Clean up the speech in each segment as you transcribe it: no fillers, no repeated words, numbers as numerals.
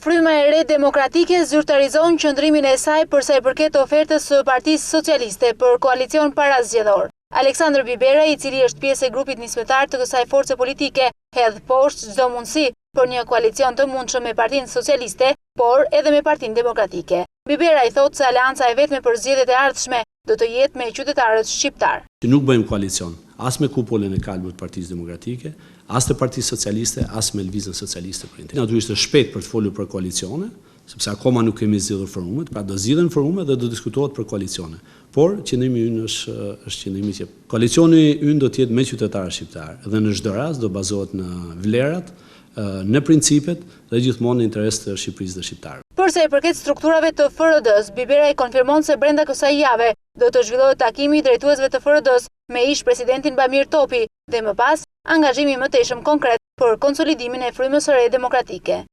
Fryma e Re Demokratike zyrtarizon qëndrimin e saj për sa i përket ofertës së Partisë Socialiste për koalicion parazgjedhor. Aleksandr Bibera, i cili është pjesë e grupit nismetar të kësaj force politike, hedh poshtë çdo mundësi për një koalicion të mundshëm me Partinë Socialiste, por edhe me Partinë Demokratike. Bibera i thotë se aleanca e vetme për zgjedhjet e ardhshme do të jetë me qytetarët shqiptar. Nuk bëjmë koalicion as me kupolën e kalbut të Partisë Demokratike, as të Partisë Socialiste, as me Lëvizjen Socialiste për Interim. Natyrisht është shpejt për të folur për koalicione, sepse akoma nuk kemi zgjidhur forumet, pra do zgjidhen forumet dhe do diskutohet për koalicione. Por qëndrimi ynë është qëndrimi që koalicioni ynë do të jetë me qytetarë shqiptar dhe në çdo rast do bazohet në vlerat, në principet dhe gjithmonë në interes të Shqipërisë dhe shqiptarëve. Për sa i përket strukturave të FRD-s, Bibera i konfirmon se brenda kësaj jave do të zhvillohet takimi i drejtuesve të FRD-s me ish presidentin Bamir Topi dhe më pas angazhimi më tepër konkret për konsolidimin e frymës së Re Demokratike.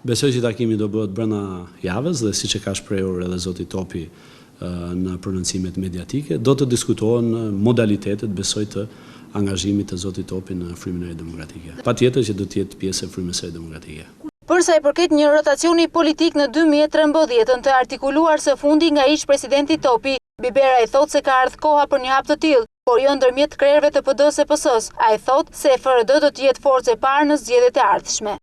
Besoj që takimi do bëhet brenda javës dhe siç e ka shprehur edhe zoti Topi në prononcimet mediatike, do të diskutohen modalitetet, besoj, të angazhimit të zotit Topi në frymën e Re Demokratike. Patjetër që do të jetë pjesë e frymës së Re Demokratike. Për sa i përket një rotacioni politik në 2013 të artikuluar së fundi nga ish presidenti Topi, Bibera i thotë se ka ardhur koha për një hap të tillë, por jo ndërmjet krerëve të PD-s e PS-s. Ai thotë se FRD do të jetë forcë e parë në zgjedhjet e ardhshme.